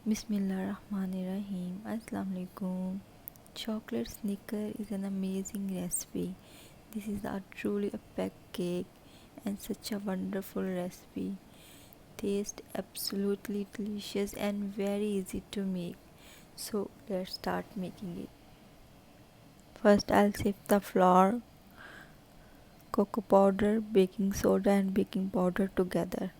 Bismillahirrahmanirrahim. Assalamualaikum. Chocolate Snicker is an amazing recipe. This is a truly a peck cake and such a wonderful recipe. Taste absolutely delicious and very easy to make. So let's start making it. First I'll sift the flour, cocoa powder, baking soda and baking powder together.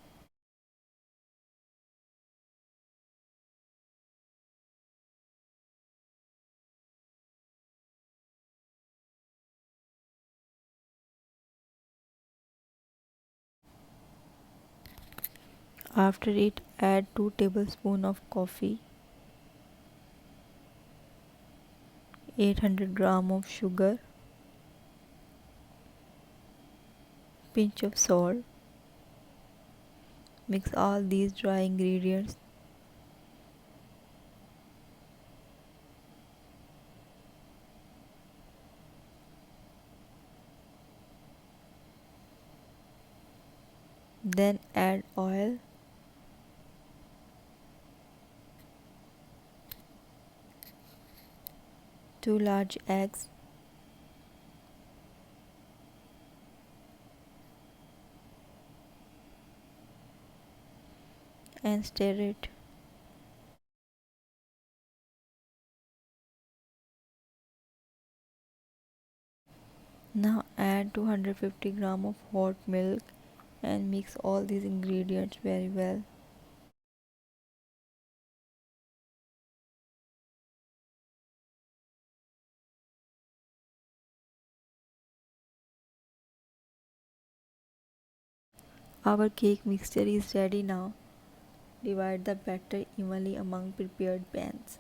After it, add 2 tablespoons of coffee, 800 grams of sugar, pinch of salt. Mix all these dry ingredients. Then add oil, 2 large eggs, and stir it. Now add 250 grams of hot milk and mix all these ingredients very well. Our cake mixture is ready now. Divide the batter evenly among prepared pans.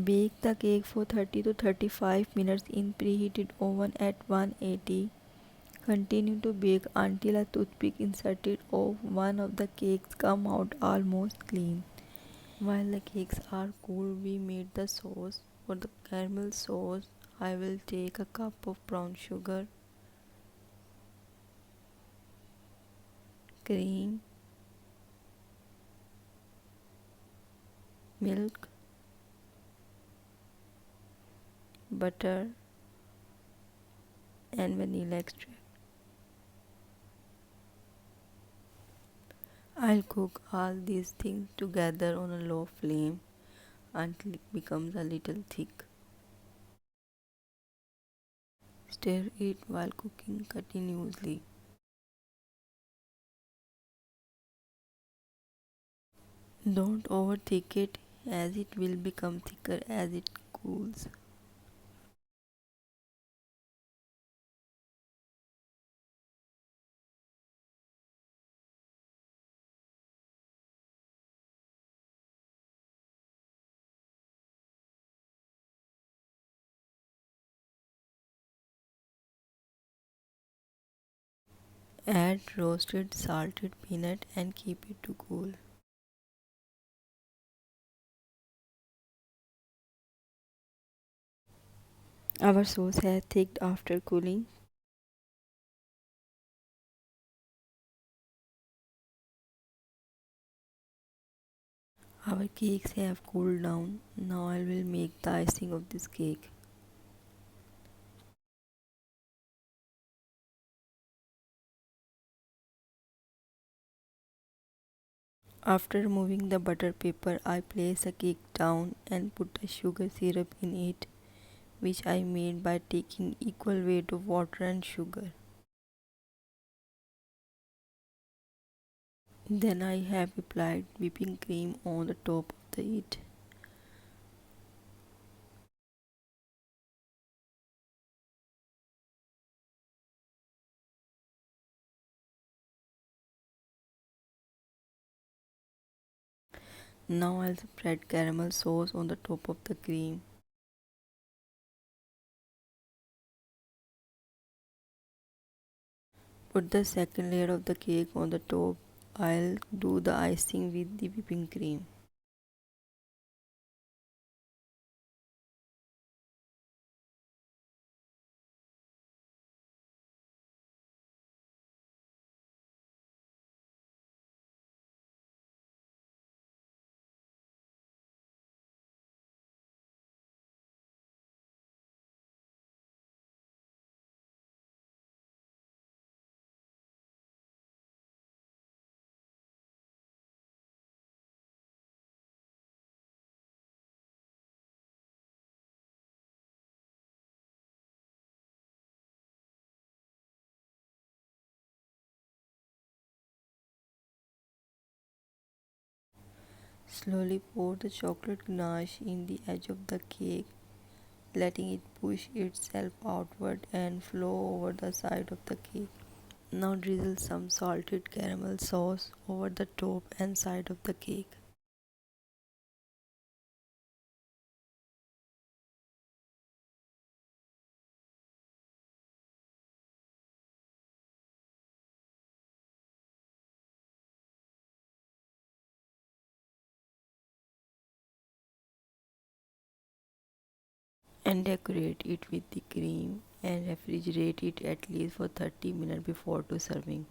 Bake the cake for 30 to 35 minutes in preheated oven at 180. Continue to bake until a toothpick inserted of one of the cakes come out almost clean. While the cakes are cool, we made the sauce. For the caramel sauce, I will take a cup of brown sugar, cream, milk, butter, and vanilla extract. I'll cook all these things together on a low flame until it becomes a little thick. Stir it while cooking continuously. Don't overthink it as it will become thicker as it cools. Add roasted salted peanut and keep it to cool. Our sauce has thicked after cooling. Our cakes have cooled down. Now I will make the icing of this cake. After removing the butter paper, I place a cake down and put a sugar syrup in it, which I made by taking equal weight of water and sugar. Then I have applied whipping cream on the top of it. Now I'll spread caramel sauce on the top of the cream. Put the second layer of the cake on the top. I'll do the icing with the whipping cream. Slowly pour the chocolate ganache in the edge of the cake, letting it push itself outward and flow over the side of the cake. Now drizzle some salted caramel sauce over the top and side of the cake. And decorate it with the cream and refrigerate it at least for 30 minutes before to serving.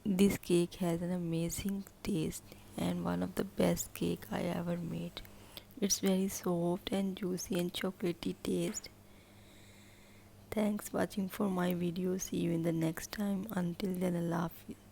This cake has an amazing taste and one of the best cake I ever made. It's very soft and juicy and chocolatey taste. Thanks watching for my video. See you in the next time. Until then, Allah Hafiz.